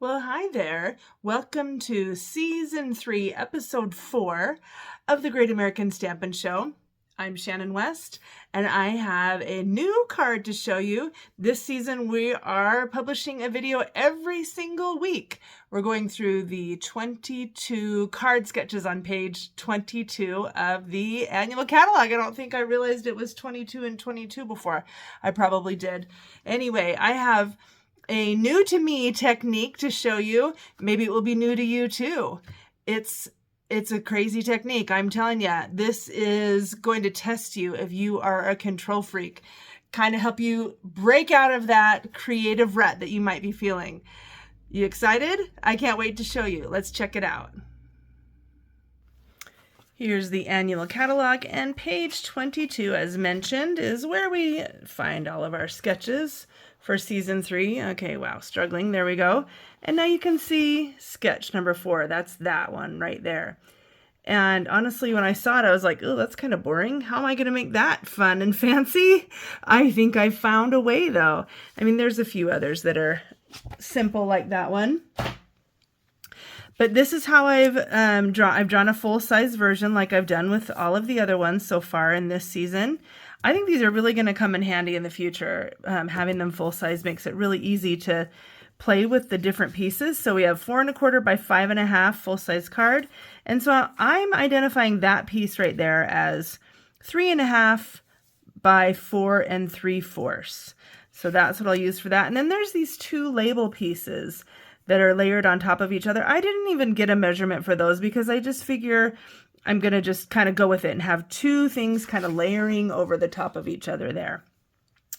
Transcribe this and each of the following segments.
Well, hi there. Welcome to Season 3, Episode 4 of the Great American Stampin' Show. I'm Shannon West, and I have a new card to show you. This season, we are publishing a video every single week. We're going through the 22 card sketches on page 22 of the annual catalog. I don't think I realized it was 22 and 22 before. I probably did. Anyway, I have a new to me technique to show you. Maybe it will be new to you too. It's a crazy technique. I'm telling you, this is going to test you if you are a control freak. Kind of help you break out of that creative rut that you might be feeling. You excited? I can't wait to show you. Let's check it out. Here's the annual catalog, and page 22, as mentioned, is where we find all of our sketches for season 3. Okay, wow, struggling. There we go. And now you can see sketch number 4. That's that one right there. And honestly, when I saw it, I was like, oh, that's kind of boring. How am I going to make that fun and fancy? I think I found a way, though. I mean, there's a few others that are simple like that one. But this is how I've drawn a full-size version like I've done with all of the other ones so far in this season. I think these are really going to come in handy in the future. Having them full-size makes it really easy to play with the different pieces. So we have 4 1/4 by 5 1/2 full-size card. And so I'm identifying that piece right there as 3 1/2 by 4 3/4. So that's what I'll use for that. And then there's these 2 label pieces that are layered on top of each other. I didn't even get a measurement for those because I just figure I'm going to just kind of go with it and have 2 things kind of layering over the top of each other there.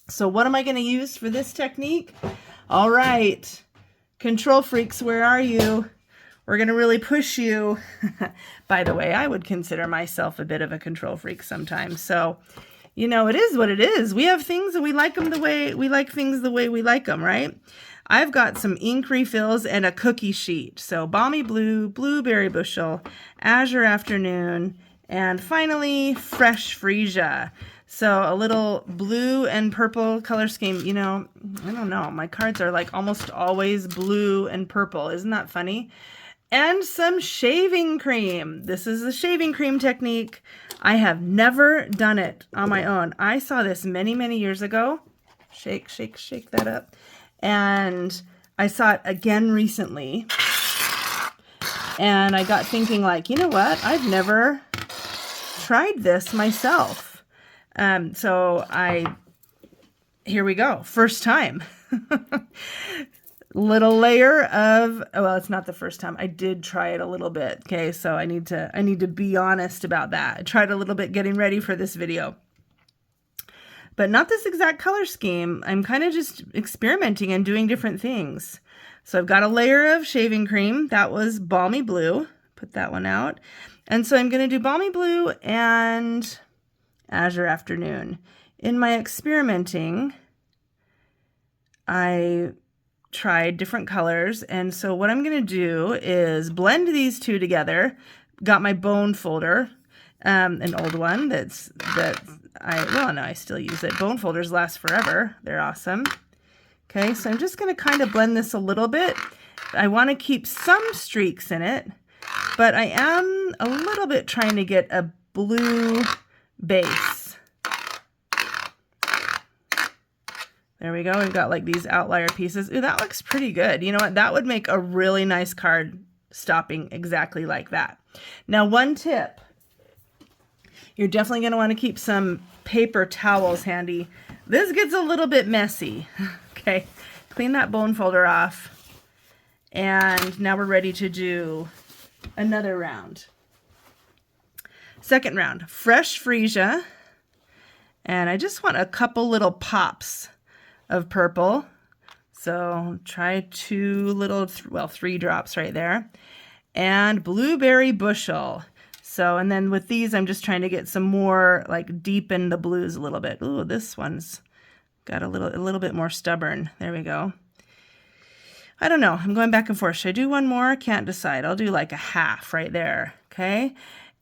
So what am I going to use for this technique? All right, control freaks, where are you? We're going to really push you. By the way, I would consider myself a bit of a control freak sometimes. So, you know, it is what it is. We have things and we like them the way we like things the way we like them, right? I've got some ink refills and a cookie sheet. So Balmy Blue, Blueberry Bushel, Azure Afternoon, and finally Fresh Freesia. So a little blue and purple color scheme. You know, I don't know. My cards are like almost always blue and purple. Isn't that funny? And some shaving cream. This is a shaving cream technique. I have never done it on my own. I saw this many, many years ago. Shake, shake, shake that up. And I saw it again recently, and I got thinking like, you know what? I've never tried this myself. Here we go. First time. Little layer of, well, it's not the first time. I did try it a little bit. Okay. So I need to be honest about that. I tried a little bit getting ready for this video. But not this exact color scheme. I'm kind of just experimenting and doing different things. So I've got a layer of shaving cream. That was Balmy Blue. Put that one out. And so I'm going to do Balmy Blue and Azure Afternoon. In my experimenting, I tried different colors. And so what I'm going to do is blend these 2 together. Got my bone folder, an old one I still use it. Bone folders last forever. They're awesome. Okay, so I'm just going to kind of blend this a little bit. I want to keep some streaks in it, but I am a little bit trying to get a blue base. There we go. We've got like these outlier pieces. Ooh, that looks pretty good. You know what? That would make a really nice card stopping exactly like that. Now, one tip. You're definitely going to want to keep some paper towels handy. This gets a little bit messy. Okay, clean that bone folder off. And now we're ready to do another round. Second round, Fresh Freesia. And I just want a couple little pops of purple. So try 3 drops right there. And Blueberry Bushel. So, and then with these, I'm just trying to get some more, like, deepen the blues a little bit. Ooh, this one's got a little bit more stubborn. There we go. I don't know. I'm going back and forth. Should I do one more? Can't decide. I'll do like a half right there. Okay.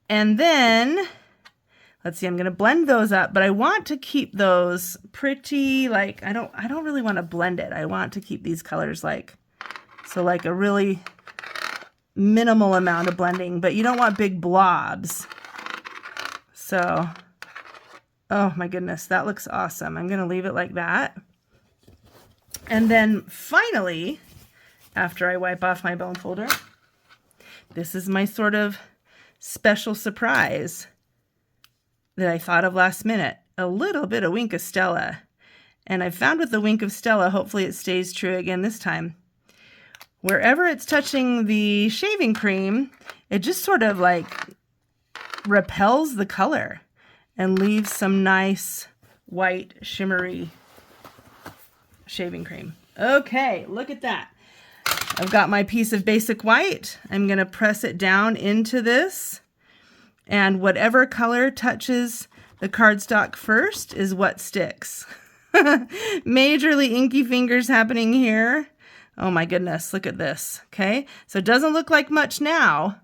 And then, let's see, I'm going to blend those up, but I want to keep those pretty, like, I don't really want to blend it. I want to keep these colors, like, So like a really minimal amount of blending, but you don't want big blobs. So, oh my goodness, that looks awesome. I'm going to leave it like that. And then finally, after I wipe off my bone folder, this is my sort of special surprise that I thought of last minute. A little bit of Wink of Stella. And I found with the Wink of Stella, hopefully it stays true again this time. Wherever it's touching the shaving cream, it just sort of like repels the color and leaves some nice white shimmery shaving cream. Okay, look at that. I've got my piece of basic white. I'm going to press it down into this, and whatever color touches the cardstock first is what sticks. Majorly inky fingers happening here. Oh my goodness, look at this. Okay, so it doesn't look like much now.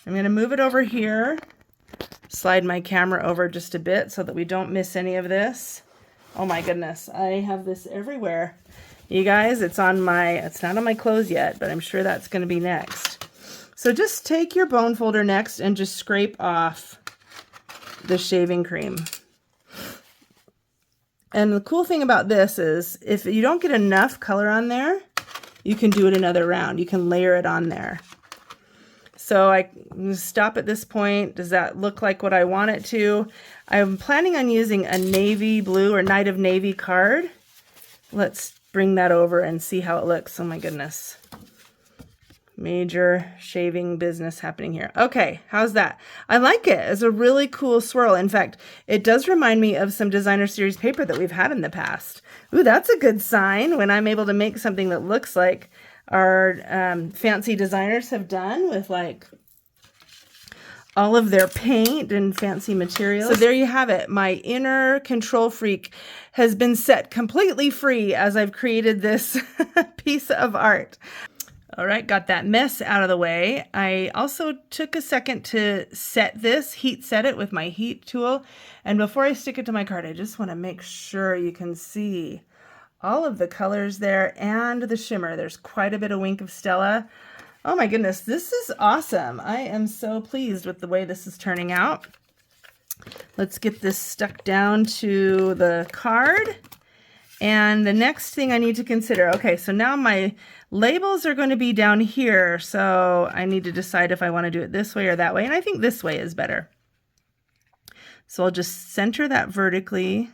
I'm going to move it over here, slide my camera over just a bit so that we don't miss any of this. Oh my goodness, I have this everywhere. You guys, it's not on my clothes yet, but I'm sure that's going to be next. So just take your bone folder next and just scrape off the shaving cream. And the cool thing about this is if you don't get enough color on there, you can do it another round. You can layer it on there. So I stop at this point. Does that look like what I want it to? I'm planning on using a navy blue or Night of Navy card. Let's bring that over and see how it looks. Oh my goodness. Major shaving business happening here. Okay, how's that? I like it. It's a really cool swirl. In fact, it does remind me of some designer series paper that we've had in the past. Ooh, that's a good sign when I'm able to make something that looks like our fancy designers have done with like all of their paint and fancy materials. So there you have it. My inner control freak has been set completely free as I've created this piece of art. All right, got that mess out of the way. I also took a second to set this, heat set it with my heat tool. And before I stick it to my card, I just want to make sure you can see all of the colors there and the shimmer. There's quite a bit of Wink of Stella. Oh my goodness, this is awesome. I am so pleased with the way this is turning out. Let's get this stuck down to the card. And the next thing I need to consider, okay, so now my labels are going to be down here, so I need to decide if I want to do it this way or that way, and I think this way is better. So I'll just center that vertically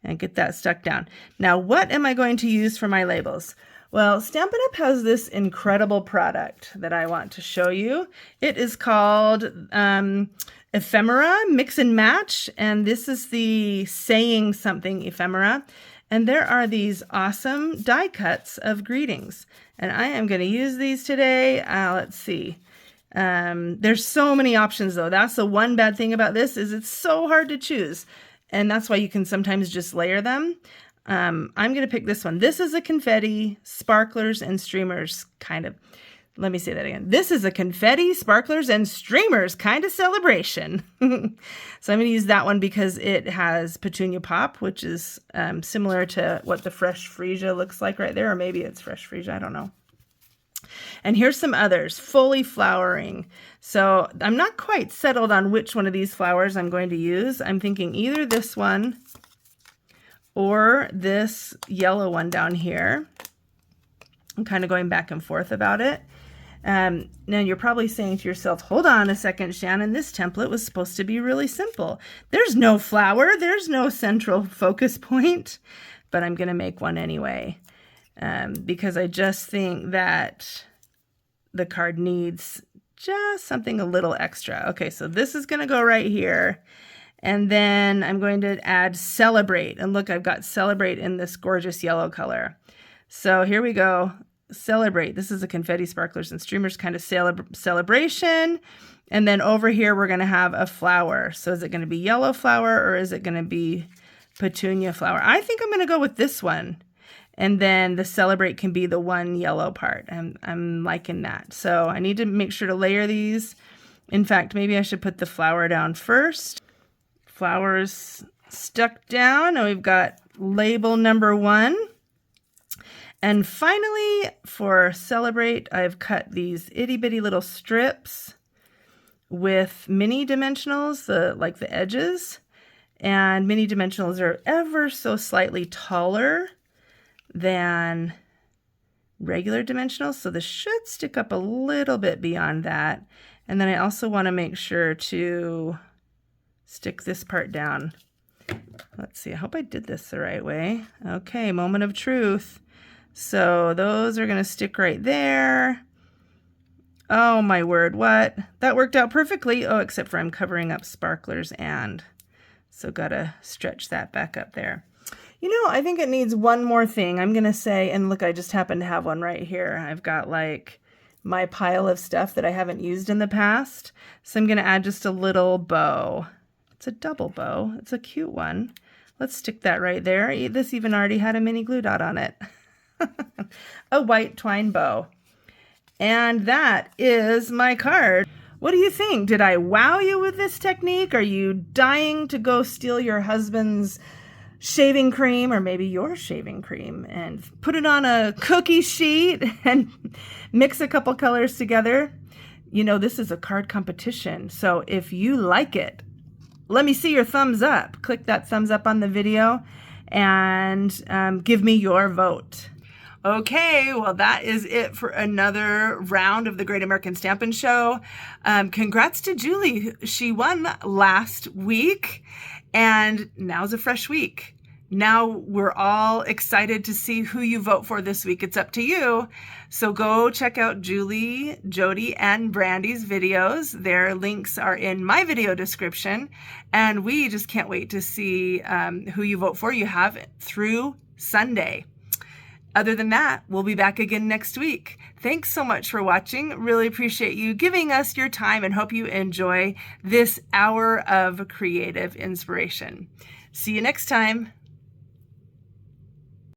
and get that stuck down. Now, what am I going to use for my labels? Well, Stampin' Up! Has this incredible product that I want to show you. It is called Ephemera Mix and Match, and this is the Saying Something Ephemera. And there are these awesome die cuts of greetings. And I am going to use these today. Let's see. There's so many options though. That's the one bad thing about this is it's so hard to choose. And that's why you can sometimes just layer them. I'm going to pick this one. This is a confetti, sparklers, and streamers kind of. Let me say that again. This is a confetti, sparklers, and streamers kind of celebration. So I'm going to use that one because it has petunia pop, which is similar to what the fresh freesia looks like right there. Or maybe it's fresh freesia. I don't know. And here's some others. Fully flowering. So I'm not quite settled on which one of these flowers I'm going to use. I'm thinking either this one or this yellow one down here. I'm kind of going back and forth about it. Now you're probably saying to yourself, hold on a second, Shannon, this template was supposed to be really simple. There's no flower, there's no central focus point, but I'm going to make one anyway because I just think that the card needs just something a little extra. Okay, so this is going to go right here. And then I'm going to add Celebrate. And look, I've got Celebrate in this gorgeous yellow color. So here we go. Celebrate. This is a confetti, sparklers, and streamers kind of celebration. And then over here, we're going to have a flower. So is it going to be yellow flower or is it going to be petunia flower? I think I'm going to go with this one. And then the Celebrate can be the one yellow part. I'm liking that. So I need to make sure to layer these. In fact, maybe I should put the flower down first. Flowers stuck down. And we've got label number 1. And finally, for Celebrate, I've cut these itty bitty little strips with mini dimensionals, like the edges. And mini dimensionals are ever so slightly taller than regular dimensionals, so this should stick up a little bit beyond that. And then I also want to make sure to stick this part down. Let's see, I hope I did this the right way. Okay, moment of truth. So those are going to stick right there. Oh my word, what? That worked out perfectly. Oh, except for I'm covering up sparklers, and so gotta stretch that back up there. You know, I think it needs one more thing. I'm gonna say, and look, I just happen to have one right here. I've got like my pile of stuff that I haven't used in the past. So I'm gonna add just a little bow. It's a double bow. It's a cute one. Let's stick that right there. This even already had a mini glue dot on it. A white twine bow. And that is my card. What do you think? Did I wow you with this technique? Are you dying to go steal your husband's shaving cream, or maybe your shaving cream, and put it on a cookie sheet and mix a couple colors together? You know, this is a card competition, so if you like it, let me see your thumbs up. Click that thumbs up on the video and give me your vote. Okay, well, that is it for another round of the Great American Stampin' Show. Congrats to Julie. She won last week, and now's a fresh week. Now we're all excited to see who you vote for this week. It's up to you. So go check out Julie, Jody, and Brandy's videos. Their links are in my video description, and we just can't wait to see who you vote for. You have through Sunday. Other than that, we'll be back again next week. Thanks so much for watching. Really appreciate you giving us your time and hope you enjoy this hour of creative inspiration. See you next time.